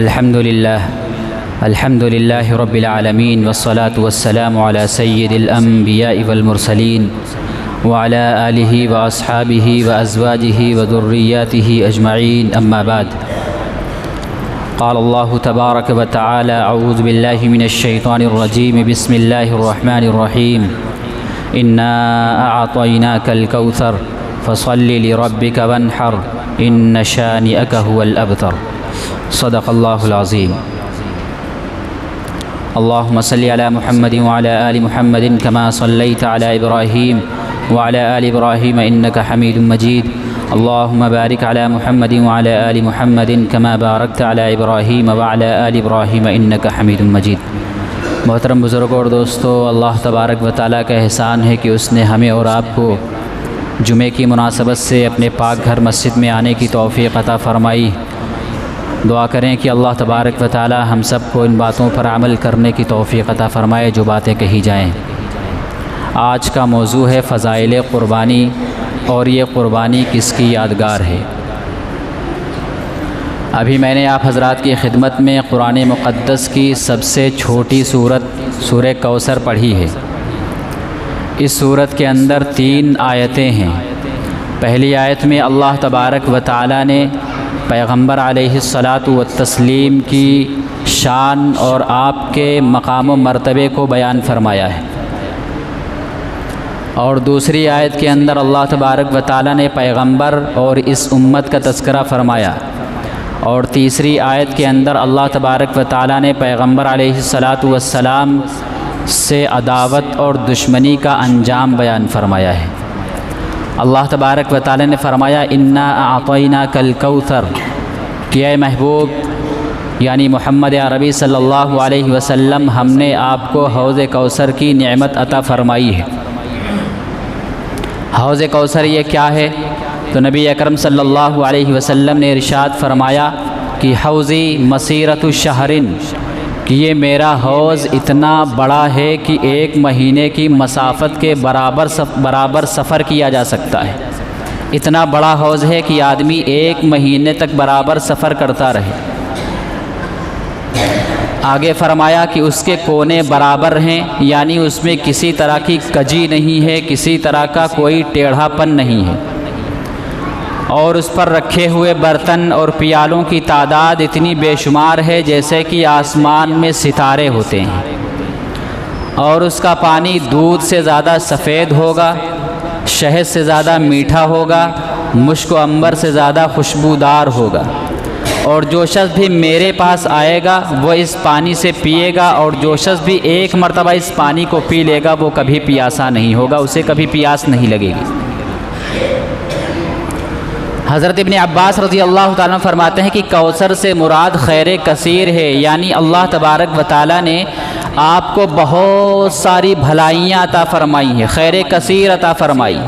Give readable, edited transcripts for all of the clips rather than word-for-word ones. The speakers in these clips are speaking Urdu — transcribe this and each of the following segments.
الحمد لله رب العالمين والصلاة والسلام على سيد الأنبياء والمرسلين وعلى آله وأصحابه وأزواجه وذرياته أجمعين، أما بعد. قال الله تبارك وتعالى: أعوذ بالله من الشيطان الرجيم، بسم الله الرحمن الرحيم. إنا أعطيناك الكوثر فصل لربك وانحر إن شانئك هو الأبتر. صدق الله العظيم. اللهم صل على محمد وعلى آل محمد كما صليت على إبراهيم وعلى آل إبراهيم إنك حميد مجيد. اللهم بارك على محمد وعلى آل محمد كما باركت على إبراهيم وعلى آل إبراهيم إنك حميد مجيد. محترم بزرگوں اور دوستو، اللہ تبارک و تعالیٰ کا احسان ہے کہ اس نے ہمیں اور آپ کو جمعے کی مناسبت سے اپنے پاک گھر مسجد میں آنے کی توفیق عطا فرمائی. دعا کریں کہ اللہ تبارک و تعالی ہم سب کو ان باتوں پر عمل کرنے کی توفیق عطا فرمائے جو باتیں کہی جائیں. آج کا موضوع ہے فضائل قربانی، اور یہ قربانی کس کی یادگار ہے. ابھی میں نے آپ حضرات کی خدمت میں قرآن مقدس کی سب سے چھوٹی سورت سورہ کوثر پڑھی ہے. اس سورت کے اندر 3 آیتیں ہیں. پہلی آیت میں اللہ تبارک و تعالی نے پیغمبر علیہ الصلاۃ والتسلیم کی شان اور آپ کے مقام و مرتبے کو بیان فرمایا ہے، اور دوسری آیت کے اندر اللہ تبارک و تعالی نے پیغمبر اور اس امت کا تذکرہ فرمایا، اور تیسری آیت کے اندر اللہ تبارک و تعالی نے پیغمبر علیہ الصلاۃ والسلام سے عداوت اور دشمنی کا انجام بیان فرمایا ہے. اللہ تبارک و تعالی نے فرمایا: انا اعطیناک الکوثر، کہ اے محبوب یعنی محمد عربی صلی اللہ علیہ وسلم، ہم نے آپ کو حوض کوثر کی نعمت عطا فرمائی ہے. حوض کوثر یہ کیا ہے؟ تو نبی اکرم صلی اللہ علیہ وسلم نے ارشاد فرمایا کہ حوضی مسیرۃ شہرن، کہ یہ میرا حوض اتنا بڑا ہے کہ 1 مہینے کی مسافت کے برابر سفر کیا جا سکتا ہے. اتنا بڑا حوض ہے کہ آدمی 1 مہینے تک برابر سفر کرتا رہے. آگے فرمایا کہ اس کے کونے برابر ہیں، یعنی اس میں کسی طرح کی کجی نہیں ہے، کسی طرح کا کوئی ٹیڑھا پن نہیں ہے، اور اس پر رکھے ہوئے برتن اور پیالوں کی تعداد اتنی بے شمار ہے جیسے کہ آسمان میں ستارے ہوتے ہیں، اور اس کا پانی دودھ سے زیادہ سفید ہوگا، شہد سے زیادہ میٹھا ہوگا، مشک و عنبر سے زیادہ خوشبودار ہوگا. اور جو شخص بھی میرے پاس آئے گا وہ اس پانی سے پیے گا، اور جو شخص بھی 1 مرتبہ اس پانی کو پی لے گا وہ کبھی پیاسا نہیں ہوگا، اسے کبھی پیاس نہیں لگے گی. حضرت ابن عباس رضی اللہ تعالیٰ فرماتے ہیں کہ کوثر سے مراد خیر کثیر ہے، یعنی اللہ تبارک و تعالیٰ نے آپ کو بہت ساری بھلائیاں عطا فرمائی ہیں، خیر کثیر عطا فرمائی.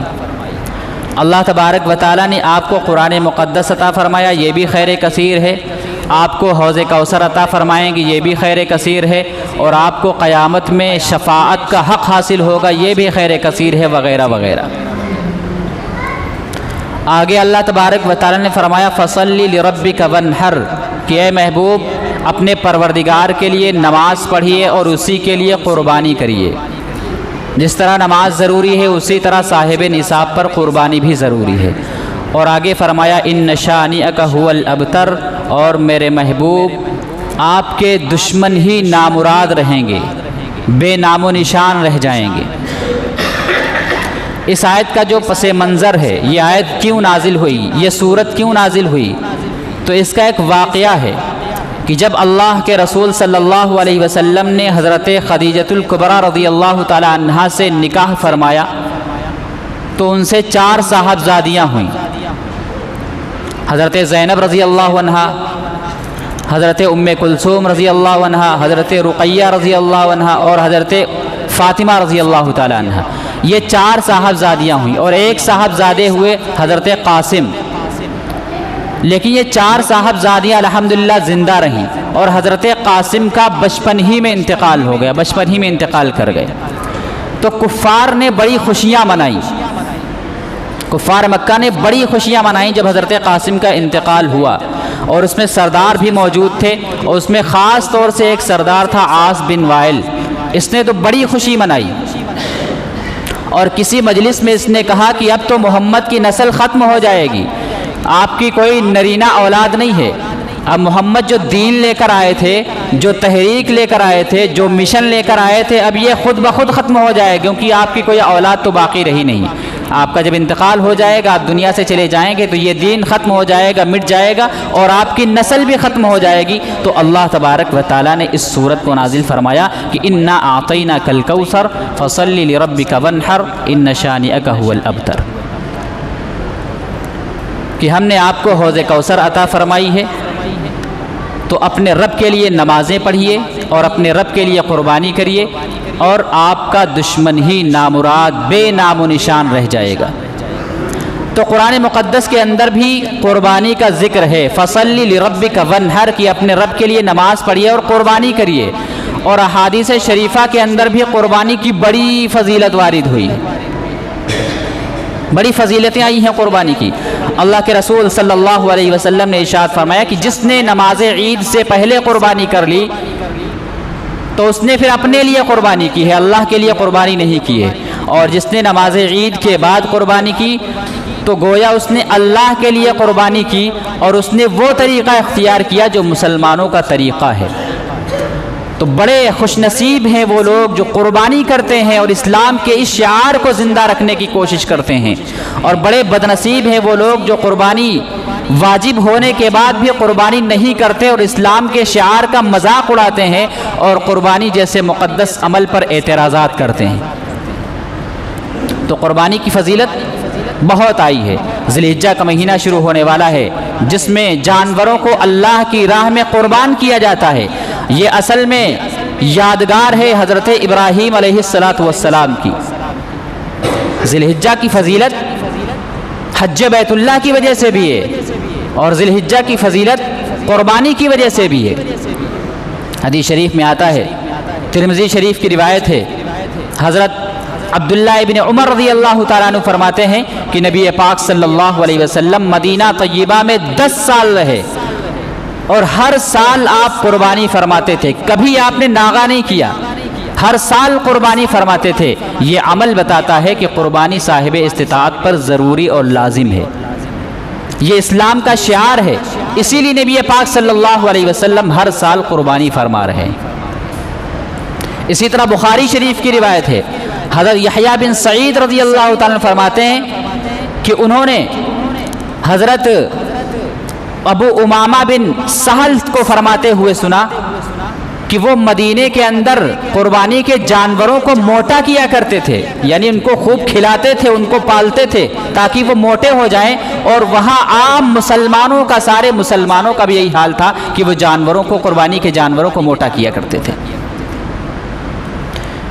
اللہ تبارک و تعالیٰ نے آپ کو قرآن مقدس عطا فرمایا، یہ بھی خیر کثیر ہے. آپ کو حوض کوثر عطا فرمائیں گے، یہ بھی خیر کثیر ہے. اور آپ کو قیامت میں شفاعت کا حق حاصل ہوگا، یہ بھی خیر کثیر ہے، وغیرہ وغیرہ. آگے اللہ تبارک و تعالی نے فرمایا: فصلی لربک وانحر، کہ اے محبوب اپنے پروردگار کے لیے نماز پڑھیے اور اسی کے لیے قربانی کریے. جس طرح نماز ضروری ہے اسی طرح صاحب نصاب پر قربانی بھی ضروری ہے. اور آگے فرمایا: ان شانئک هو الابتر، اور میرے محبوب آپ کے دشمن ہی نامراد رہیں گے، بے نام و نشان رہ جائیں گے. اس آیت کا جو پس منظر ہے، یہ آیت کیوں نازل ہوئی، یہ سورت کیوں نازل ہوئی، تو اس کا ایک واقعہ ہے کہ جب اللہ کے رسول صلی اللہ علیہ وسلم نے حضرت خدیجۃ الکبریٰ رضی اللہ تعالی عنہا سے نکاح فرمایا تو ان سے 4 صاحبزادیاں ہوئیں. حضرت زینب رضی اللہ عنہا، حضرت ام کلثوم رضی اللہ عنہا، حضرت رقیہ رضی اللہ عنہا، اور حضرت فاطمہ رضی اللہ تعالی عنہا. یہ 4 صاحبزادیاں ہوئیں، اور ایک صاحبزادے ہوئے حضرت قاسم. لیکن یہ 4 صاحبزادیاں الحمدللہ زندہ رہیں، اور حضرت قاسم کا بچپن ہی میں انتقال ہو گیا، بچپن ہی میں انتقال کر گئے. تو کفار نے بڑی خوشیاں منائیں، کفار مکہ نے بڑی خوشیاں منائیں جب حضرت قاسم کا انتقال ہوا. اور اس میں سردار بھی موجود تھے، اور اس میں خاص طور سے ایک سردار تھا عاص بن وائل۔ اس نے تو بڑی خوشی منائی، اور کسی مجلس میں اس نے کہا کہ اب تو محمد کی نسل ختم ہو جائے گی، آپ کی کوئی نرینہ اولاد نہیں ہے، اب محمد جو دین لے کر آئے تھے، جو تحریک لے کر آئے تھے، جو مشن لے کر آئے تھے، اب یہ خود بخود ختم ہو جائے، کیونکہ آپ کی کوئی اولاد تو باقی رہی نہیں۔ آپ کا جب انتقال ہو جائے گا، آپ دنیا سے چلے جائیں گے، تو یہ دین ختم ہو جائے گا، مٹ جائے گا، اور آپ کی نسل بھی ختم ہو جائے گی۔ تو اللہ تبارک و تعالیٰ نے اس سورت کو نازل فرمایا کہ انا اعطیناک الکوثر فصل لربک وانحر ان شانئک هو الابتر، کہ ہم نے آپ کو حوض کوثر عطا فرمائی ہے، تو اپنے رب کے لیے نمازیں پڑھیے اور اپنے رب کے لیے قربانی کریے، اور آپ کا دشمن ہی نامراد بے نام و نشان رہ جائے گا۔ تو قرآن مقدس کے اندر بھی قربانی کا ذکر ہے، فصلی لربک وانحر، کہ اپنے رب کے لیے نماز پڑھیے اور قربانی کریے، اور احادیث شریفہ کے اندر بھی قربانی کی بڑی فضیلت وارد ہوئی، بڑی فضیلتیں آئی ہیں قربانی کی۔ اللہ کے رسول صلی اللہ علیہ وسلم نے ارشاد فرمایا کہ جس نے نماز عید سے پہلے قربانی کر لی تو اس نے پھر اپنے لیے قربانی کی ہے، اللہ کے لیے قربانی نہیں کی ہے، اور جس نے نماز عید کے بعد قربانی کی تو گویا اس نے اللہ کے لیے قربانی کی، اور اس نے وہ طریقہ اختیار کیا جو مسلمانوں کا طریقہ ہے۔ تو بڑے خوش نصیب ہیں وہ لوگ جو قربانی کرتے ہیں اور اسلام کے اس شعار کو زندہ رکھنے کی کوشش کرتے ہیں، اور بڑے بد نصیب ہیں وہ لوگ جو قربانی واجب ہونے کے بعد بھی قربانی نہیں کرتے اور اسلام کے شعار کا مذاق اڑاتے ہیں اور قربانی جیسے مقدس عمل پر اعتراضات کرتے ہیں۔ تو قربانی کی فضیلت بہت آئی ہے۔ ذی الحجہ کا مہینہ شروع ہونے والا ہے جس میں جانوروں کو اللہ کی راہ میں قربان کیا جاتا ہے۔ یہ اصل میں یادگار ہے حضرت ابراہیم علیہ السلام کی۔ ذی الحجہ کی فضیلت حج بیت اللہ کی وجہ سے بھی ہے، اور ذی الحجہ کی فضیلت قربانی کی وجہ سے بھی ہے۔ حدیث شریف میں آتا ہے، ترمذی شریف کی روایت ہے، حضرت عبداللہ ابن عمر رضی اللہ تعالیٰ عنہ فرماتے ہیں کہ نبی پاک صلی اللہ علیہ وسلم مدینہ طیبہ میں 10 سال رہے، اور ہر سال آپ قربانی فرماتے تھے، کبھی آپ نے ناغہ نہیں کیا، ہر سال قربانی فرماتے تھے۔ یہ عمل بتاتا ہے کہ قربانی صاحب استطاعت پر ضروری اور لازم ہے، یہ اسلام کا شعار ہے، اسی لیے نبی پاک صلی اللہ علیہ وسلم ہر سال قربانی فرما رہے ہیں۔ اسی طرح بخاری شریف کی روایت ہے، حضرت یحییٰ بن سعید رضی اللہ تعالیٰ فرماتے ہیں کہ انہوں نے حضرت ابو امامہ بن سہل کو فرماتے ہوئے سنا کہ وہ مدینے کے اندر قربانی کے جانوروں کو موٹا کیا کرتے تھے، یعنی ان کو خوب کھلاتے تھے، ان کو پالتے تھے تاکہ وہ موٹے ہو جائیں، اور وہاں عام مسلمانوں کا، سارے مسلمانوں کا بھی یہی حال تھا کہ وہ جانوروں کو، قربانی کے جانوروں کو موٹا کیا کرتے تھے۔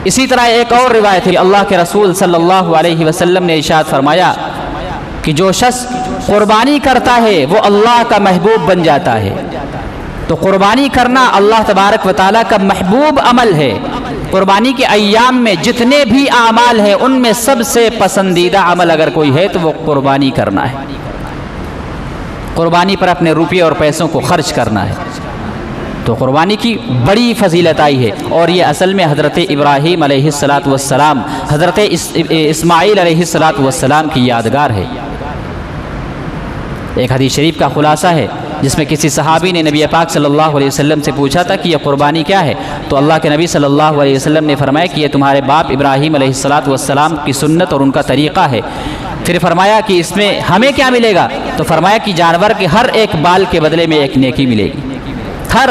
اسی طرح ایک اور روایت ہے، اللہ کے رسول صلی اللہ علیہ وسلم نے ارشاد فرمایا کہ جو شخص قربانی کرتا ہے وہ اللہ کا محبوب بن جاتا ہے۔ تو قربانی کرنا اللہ تبارک و تعالیٰ کا محبوب عمل ہے۔ قربانی کے ایام میں جتنے بھی اعمال ہیں ان میں سب سے پسندیدہ عمل اگر کوئی ہے تو وہ قربانی کرنا ہے، قربانی پر اپنے روپے اور پیسوں کو خرچ کرنا ہے۔ تو قربانی کی بڑی فضیلت آئی ہے، اور یہ اصل میں حضرت ابراہیم علیہ السلام، حضرت اسماعیل علیہ السلام کی یادگار ہے۔ ایک حدیث شریف کا خلاصہ ہے جس میں کسی صحابی نے نبی پاک صلی اللہ علیہ وسلم سے پوچھا تھا کہ یہ قربانی کیا ہے، تو اللہ کے نبی صلی اللہ علیہ وسلم نے فرمایا کہ یہ تمہارے باپ ابراہیم علیہ السلام کی سنت اور ان کا طریقہ ہے۔ پھر فرمایا کہ اس میں ہمیں کیا ملے گا، تو فرمایا کہ جانور کے ہر ایک بال کے بدلے میں ایک نیکی ملے گی، ہر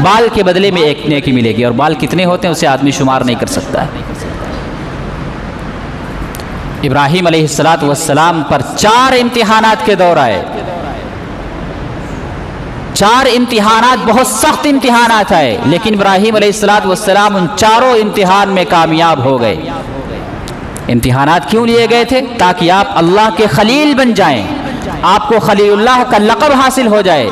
بال کے بدلے میں ایک نیکی ملے گی، اور بال کتنے ہوتے ہیں اسے آدمی شمار نہیں کر سکتا ہے۔ ابراہیم علیہ السلام پر 4 امتحانات کے دور آئے، 4 امتحانات، بہت سخت امتحانات آئے، لیکن ابراہیم علیہ السلام ان 4 امتحان میں کامیاب ہو گئے۔ امتحانات کیوں لیے گئے تھے؟ تاکہ آپ اللہ کے خلیل بن جائیں، آپ کو خلیل اللہ کا لقب حاصل ہو جائے۔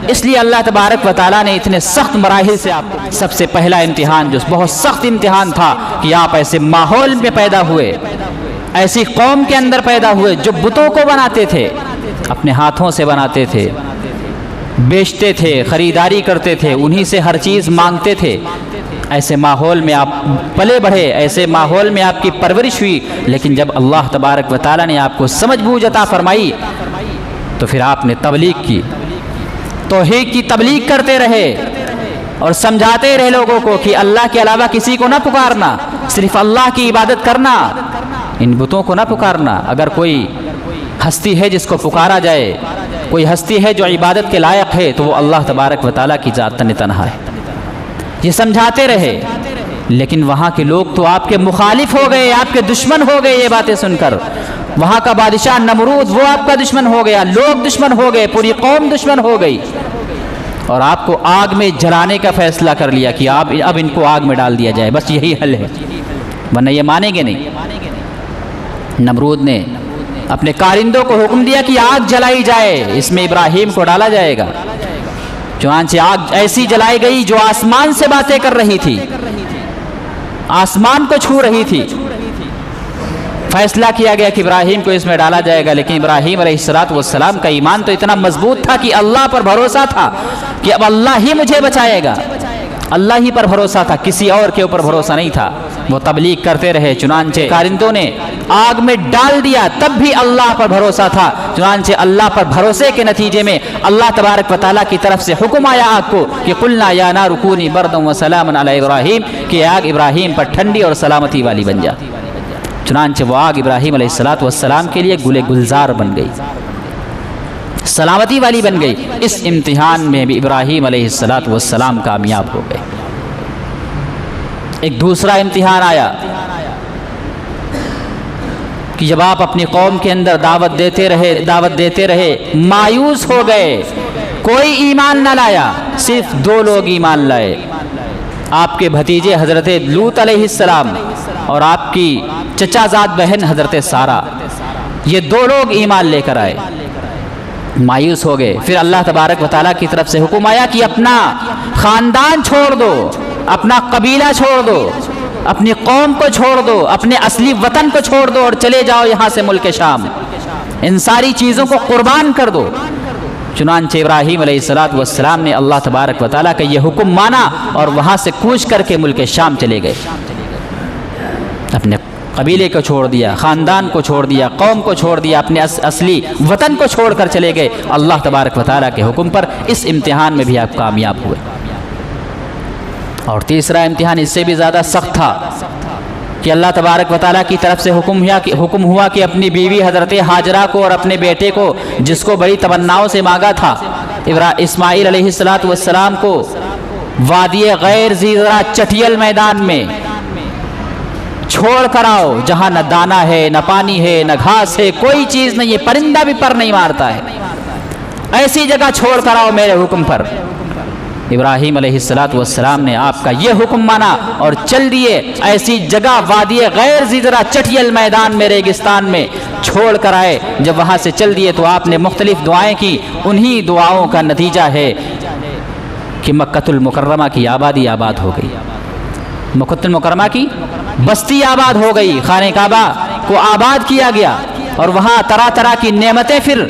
اس لیے اللہ تبارک و تعالیٰ نے اتنے سخت مراحل سے آپ کو، سب سے پہلا امتحان جو بہت سخت امتحان تھا کہ آپ ایسے ماحول میں پیدا ہوئے، ایسی قوم کے اندر پیدا ہوئے جو بتوں کو بناتے تھے، اپنے ہاتھوں سے بناتے تھے، بیچتے تھے، خریداری کرتے تھے، انہی سے ہر چیز مانگتے تھے، ایسے ماحول میں آپ پلے بڑھے، ایسے ماحول میں آپ کی پرورش ہوئی، لیکن جب اللہ تبارک و تعالیٰ نے آپ کو سمجھ بوجھ عطا فرمائی تو پھر آپ نے تبلیغ کی، توحید کی تبلیغ کرتے رہے اور سمجھاتے رہے لوگوں کو کہ اللہ کے علاوہ کسی کو نہ پکارنا، صرف اللہ کی عبادت کرنا، ان بتوں کو نہ پکارنا۔ اگر کوئی ہستی ہے جس کو پکارا جائے، کوئی ہستی ہے جو عبادت کے لائق ہے، تو وہ اللہ تبارک و تعالیٰ کی ذات تنہا ہے۔ یہ سمجھاتے رہے، لیکن وہاں کے لوگ تو آپ کے مخالف ہو گئے، آپ کے دشمن ہو گئے یہ باتیں سن کر۔ وہاں کا بادشاہ نمرود وہ آپ کا دشمن ہو گیا، لوگ دشمن ہو گئے، پوری قوم دشمن ہو گئی، اور آپ کو آگ میں جلانے کا فیصلہ کر لیا کہ اب ان کو آگ میں ڈال دیا جائے، بس یہی حل ہے، ورنہ یہ مانیں گے نہیں۔ نمرود نے اپنے کارندوں کو حکم دیا کہ آگ جلائی جائے، اس میں ابراہیم کو ڈالا جائے گا۔ چنانچہ آگ ایسی جلائی گئی جو آسمان سے باتیں کر رہی تھی، آسمان کو چھو رہی تھی۔ فیصلہ کیا گیا کہ ابراہیم کو اس میں ڈالا جائے گا، لیکن ابراہیم علیہ السلام کا ایمان تو اتنا مضبوط تھا کہ اللہ پر بھروسہ تھا کہ اب اللہ ہی مجھے بچائے گا، اللہ ہی پر بھروسہ تھا، کسی اور کے اوپر بھروسہ نہیں تھا۔ وہ تبلیغ کرتے رہے، چنانچہ کارندوں نے آگ میں ڈال دیا، تب بھی اللہ پر بھروسہ تھا۔ چنانچہ اللہ پر بھروسے کے نتیجے میں اللہ تبارک و تعالیٰ کی طرف سے حکم آیا آگ کو کہ قلنا یا نار کونی بردا وسلاما علی ابراہیم، کہ آگ ابراہیم پر ٹھنڈی اور سلامتی والی بن جا۔ چنانچہ وہ آگ ابراہیم علیہ السلام کے لیے گل گلزار بن گئی، سلامتی والی بن گئی۔ اس امتحان میں بھی ابراہیم علیہ السلام کامیاب ہو گئے۔ ایک دوسرا امتحان آیا کہ جب آپ اپنی قوم کے اندر دعوت دیتے رہے، مایوس ہو گئے، کوئی ایمان نہ لایا، صرف 2 لوگ ایمان لائے، آپ کے بھتیجے حضرت لوط علیہ السلام اور آپ کی چچا زاد بہن حضرت سارہ، یہ 2 لوگ ایمان لے کر آئے۔ مایوس ہو گئے، پھر اللہ تبارک و تعالیٰ کی طرف سے حکم آیا کہ اپنا خاندان چھوڑ دو، اپنا قبیلہ چھوڑ دو، اپنی قوم کو چھوڑ دو، اپنے اصلی وطن کو چھوڑ دو اور چلے جاؤ یہاں سے ملک شام، ان ساری چیزوں کو قربان کر دو۔ چنانچہ ابراہیم علیہ السلام نے اللہ تبارک و تعالیٰ کا یہ حکم مانا اور وہاں سے کوچ کر کے ملک شام چلے گئے، اپنے قبیلے کو چھوڑ دیا، خاندان کو چھوڑ دیا، قوم کو چھوڑ دیا، اپنے اصلی وطن کو چھوڑ کر چلے گئے اللہ تبارک و تعالیٰ کے حکم پر۔ اس امتحان میں بھی آپ کامیاب ہوئے۔ اور تیسرا امتحان اس سے بھی زیادہ سخت تھا کہ اللہ تبارک و تعالیٰ کی طرف سے حکم ہوا کہ اپنی بیوی حضرت ہاجرہ کو اور اپنے بیٹے کو، جس کو بڑی تمناؤں سے مانگا تھا، اسماعیل علیہ السلام کو، وادی غیر ذی زرع چٹیل میدان میں چھوڑ کر آؤ، جہاں نہ دانا ہے، نہ پانی ہے، نہ گھاس ہے، کوئی چیز نہیں ہے، پرندہ بھی پر نہیں مارتا ہے، ایسی جگہ چھوڑ کر آؤ میرے حکم پر۔ ابراہیم علیہ السلام نے آپ کا یہ حکم مانا اور چل دیے ایسی جگہ، وادی غیر ذی زرع چٹیل میدان میں، ریگستان میں چھوڑ کر آئے۔ جب وہاں سے چل دیے تو آپ نے مختلف دعائیں کی، انہی دعاؤں کا نتیجہ ہے کہ مکۃ المکرمہ کی آبادی آباد ہو گئی، مکۃ المکرمہ کی بستی آباد ہو گئی، خانہ کعبہ کو آباد کیا گیا، اور وہاں طرح طرح کی نعمتیں پھر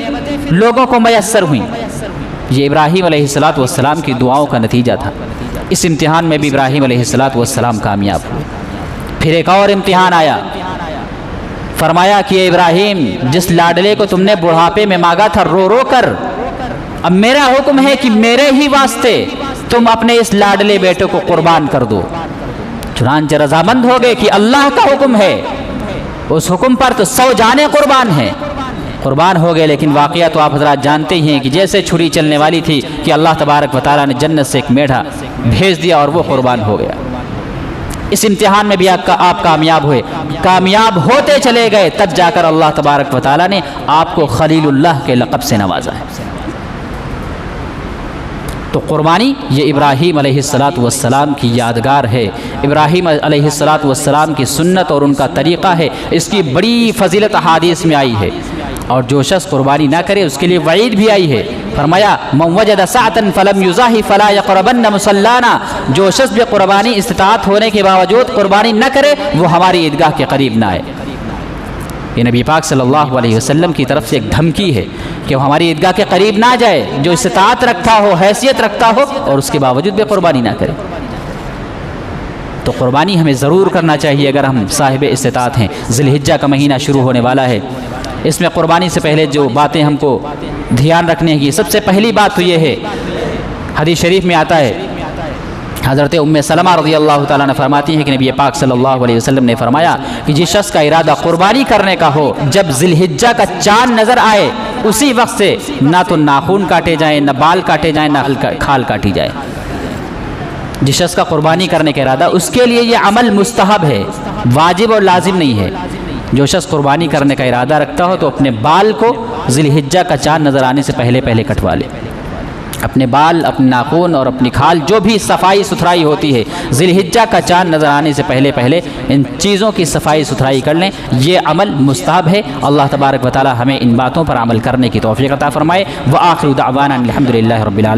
لوگوں کو میسر ہوئیں۔ یہ ابراہیم علیہ السلام کی دعاؤں کا نتیجہ تھا۔ اس امتحان میں بھی ابراہیم علیہ السلام کامیاب ہوئے۔ پھر ایک اور امتحان آیا، فرمایا کہ اے ابراہیم، جس لاڈلے کو تم نے بڑھاپے میں مانگا تھا رو رو کر، اب میرا حکم ہے کہ میرے ہی واسطے تم اپنے اس لاڈلے بیٹے کو قربان کر دو۔ چنانچہ رضامند ہو گئے کہ اللہ کا حکم ہے، اس حکم پر تو 100 جانیں قربان ہیں، قربان ہو گئے۔ لیکن واقعہ تو آپ حضرات جانتے ہی ہیں کہ جیسے چھری چلنے والی تھی کہ اللہ تبارک و تعالیٰ نے جنت سے ایک میڑھا بھیج دیا اور وہ قربان ہو گیا۔ اس امتحان میں بھی آپ کامیاب ہوئے، کامیاب ہوتے چلے گئے، تب جا کر اللہ تبارک و تعالیٰ نے آپ کو خلیل اللہ کے لقب سے نوازا ہے۔ تو قربانی یہ ابراہیم علیہ السلام کی یادگار ہے، ابراہیم علیہ السلام کی سنت اور ان کا طریقہ ہے، اس کی بڑی فضیلت احادیث میں آئی ہے۔ اور جو شخص قربانی نہ کرے اس کے لیے وعید بھی آئی ہے، فرمایا من وجد سعۃ فلم یضاحی فلا یقربن مصلانا، جو شخص بھی قربانی استطاعت ہونے کے باوجود قربانی نہ کرے وہ ہماری عیدگاہ کے قریب نہ آئے۔ یہ نبی پاک صلی اللہ علیہ وسلم کی طرف سے ایک دھمکی ہے کہ وہ ہماری عیدگاہ کے قریب نہ جائے جو استطاعت رکھتا ہو، حیثیت رکھتا ہو، اور اس کے باوجود بھی قربانی نہ کرے۔ تو قربانی ہمیں ضرور کرنا چاہیے اگر ہم صاحب استطاعت ہیں۔ ذی الحجہ کا مہینہ شروع ہونے والا ہے، اس میں قربانی سے پہلے جو باتیں ہم کو دھیان رکھنے کی، سب سے پہلی بات تو یہ ہے، حدیث شریف میں آتا ہے، حضرت ام سلمہ رضی اللہ تعالیٰ نے فرماتی ہیں کہ نبی پاک صلی اللہ علیہ وسلم نے فرمایا کہ جس شخص کا ارادہ قربانی کرنے کا ہو، جب ذی الحجہ کا چاند نظر آئے اسی وقت سے نہ تو ناخن کاٹے جائیں، نہ بال کاٹے جائیں، نہ کھال کاٹی جائے۔ جس شخص کا قربانی کرنے کا ارادہ، اس کے لیے یہ عمل مستحب ہے، واجب اور لازم نہیں ہے۔ جو شخص قربانی کرنے کا ارادہ رکھتا ہو تو اپنے بال کو ذی الحجہ کا چاند نظر آنے سے پہلے کٹوا لے۔ اپنے بال، اپنے ناخن اور اپنی کھال، جو بھی صفائی ستھرائی ہوتی ہے، ذی الحجہ کا چاند نظر آنے سے پہلے ان چیزوں کی صفائی ستھرائی کر لیں۔ یہ عمل مستحب ہے۔ اللہ تبارک و تعالی ہمیں ان باتوں پر عمل کرنے کی توفیق عطا فرمائے۔ وآخر دعوانا الحمدللہ رب العالمین۔